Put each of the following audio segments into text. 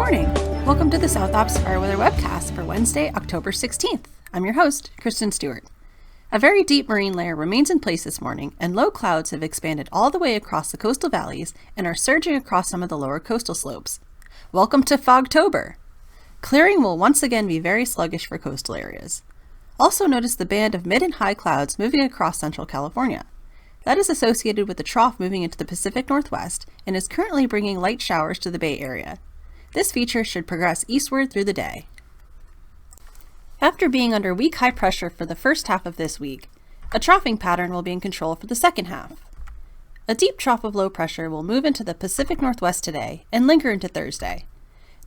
morning. Welcome to the South Ops Fire Weather Webcast for Wednesday, October 16th. I'm your host, Kristen Stewart. A very deep marine layer remains in place this morning, and low clouds have expanded all the way across the coastal valleys and are surging across some of the lower coastal slopes. Welcome to Fogtober. Clearing will once again be very sluggish for coastal areas. Also notice the band of mid and high clouds moving across central California. That is associated with the trough moving into the Pacific Northwest and is currently bringing light showers to the Bay Area. This feature should progress eastward through the day. After being under weak high pressure for the first half of this week, a troughing pattern will be in control for the second half. A deep trough of low pressure will move into the Pacific Northwest today and linger into Thursday.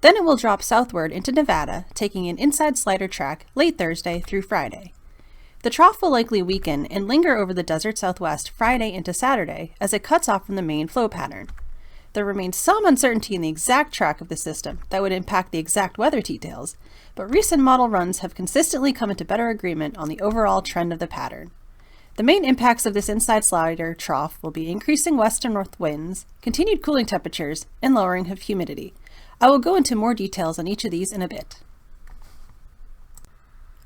Then it will drop southward into Nevada, taking an inside slider track late Thursday through Friday. The trough will likely weaken and linger over the desert southwest Friday into Saturday as it cuts off from the main flow pattern. There remains some uncertainty in the exact track of the system that would impact the exact weather details, but recent model runs have consistently come into better agreement on the overall trend of the pattern. The main impacts of this inside slider trough will be increasing west and north winds, continued cooling temperatures, and lowering of humidity. I will go into more details on each of these in a bit.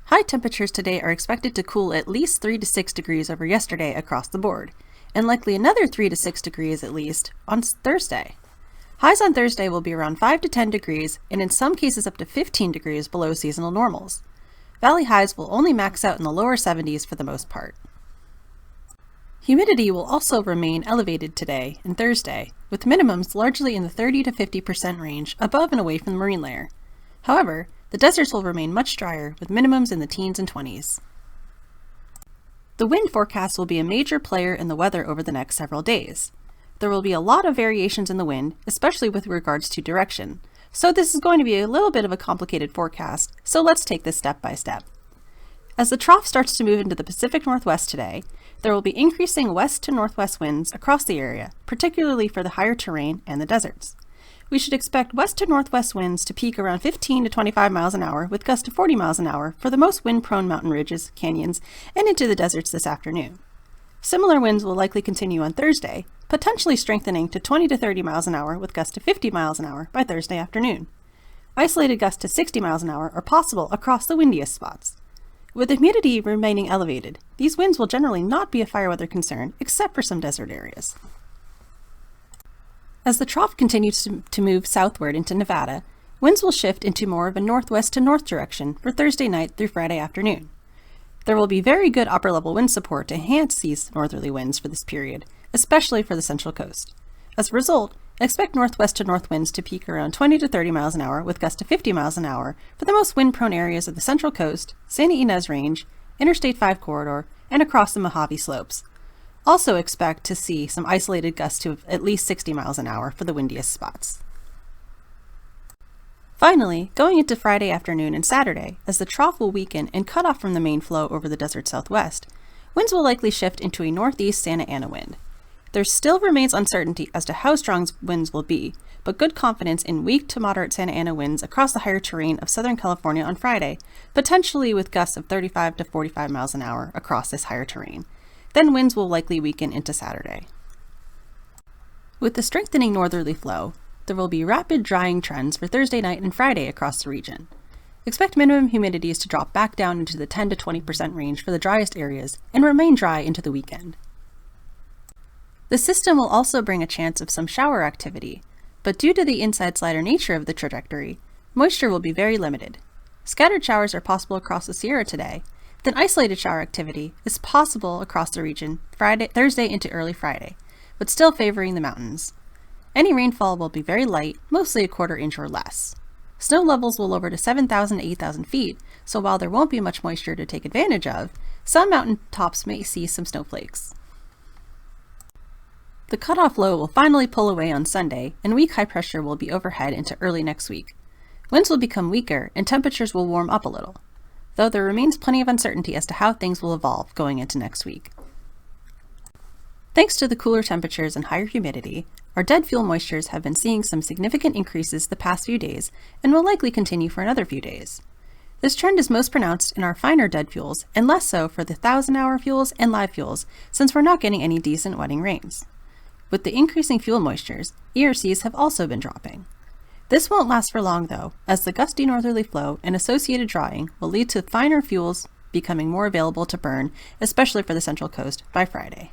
High temperatures today are expected to cool at least 3 to 6 degrees over yesterday across the board, and likely another 3 to 6 degrees at least on Thursday. Highs on Thursday will be around 5 to 10 degrees and in some cases up to 15 degrees below seasonal normals. Valley highs will only max out in the lower 70s for the most part. Humidity will also remain elevated today and Thursday, with minimums largely in the 30 to 50% range above and away from the marine layer. However, the deserts will remain much drier, with minimums in the teens and 20s. The wind forecast will be a major player in the weather over the next several days. There will be a lot of variations in the wind, especially with regards to direction, so this is going to be a little bit of a complicated forecast, so let's take this step by step. As the trough starts to move into the Pacific Northwest today, there will be increasing west to northwest winds across the area, particularly for the higher terrain and the deserts. We should expect west to northwest winds to peak around 15 to 25 miles an hour with gusts to 40 miles an hour for the most wind-prone mountain ridges, canyons, and into the deserts this afternoon. Similar winds will likely continue on Thursday, potentially strengthening to 20 to 30 miles an hour with gusts to 50 miles an hour by Thursday afternoon. Isolated gusts to 60 miles an hour are possible across the windiest spots. With the humidity remaining elevated, these winds will generally not be a fire weather concern except for some desert areas. As the trough continues to move southward into Nevada, winds will shift into more of a northwest to north direction for Thursday night through Friday afternoon. There will be very good upper-level wind support to enhance these northerly winds for this period, especially for the central coast. As a result, expect northwest to north winds to peak around 20 to 30 miles an hour with gusts to 50 miles an hour for the most wind-prone areas of the central coast, Santa Ynez Range, Interstate 5 corridor, and across the Mojave Slopes. Also expect to see some isolated gusts to at least 60 miles an hour for the windiest spots. Finally, going into Friday afternoon and Saturday, as the trough will weaken and cut off from the main flow over the desert southwest, winds will likely shift into a northeast Santa Ana wind. There still remains uncertainty as to how strong winds will be, but good confidence in weak to moderate Santa Ana winds across the higher terrain of Southern California on Friday, potentially with gusts of 35 to 45 miles an hour across this higher terrain. Then winds will likely weaken into Saturday. With the strengthening northerly flow, there will be rapid drying trends for Thursday night and Friday across the region. Expect minimum humidities to drop back down into the 10 to 20% range for the driest areas and remain dry into the weekend. The system will also bring a chance of some shower activity, but due to the inside slider nature of the trajectory, moisture will be very limited. Scattered showers are possible across the Sierra today, then isolated shower activity is possible across the region Thursday into early Friday, but still favoring the mountains. Any rainfall will be very light, mostly a quarter inch or less. Snow levels will lower to 7,000 to 8,000 feet, so while there won't be much moisture to take advantage of, some mountain tops may see some snowflakes. The cutoff low will finally pull away on Sunday, and weak high pressure will be overhead into early next week. Winds will become weaker, and temperatures will warm up a little, though there remains plenty of uncertainty as to how things will evolve going into next week. Thanks to the cooler temperatures and higher humidity, our dead fuel moistures have been seeing some significant increases the past few days and will likely continue for another few days. This trend is most pronounced in our finer dead fuels and less so for the 1,000-hour fuels and live fuels since we're not getting any decent wetting rains. With the increasing fuel moistures, ERCs have also been dropping. This won't last for long though, as the gusty northerly flow and associated drying will lead to finer fuels becoming more available to burn, especially for the Central Coast, by Friday.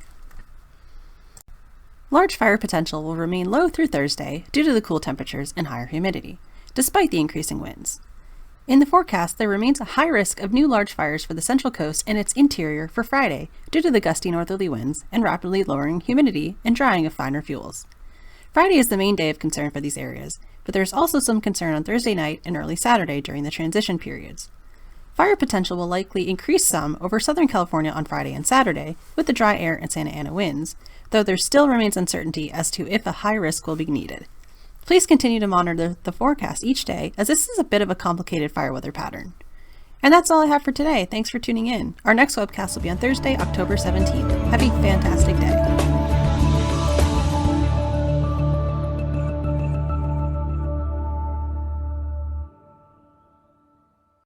Large fire potential will remain low through Thursday due to the cool temperatures and higher humidity, despite the increasing winds. In the forecast, there remains a high risk of new large fires for the Central Coast and its interior for Friday due to the gusty northerly winds and rapidly lowering humidity and drying of finer fuels. Friday is the main day of concern for these areas, but there is also some concern on Thursday night and early Saturday during the transition periods. Fire potential will likely increase some over Southern California on Friday and Saturday with the dry air and Santa Ana winds, though there still remains uncertainty as to if a high risk will be needed. Please continue to monitor the forecast each day, as this is a bit of a complicated fire weather pattern. And that's all I have for today. Thanks for tuning in. Our next webcast will be on Thursday, October 17th. Have a fantastic day.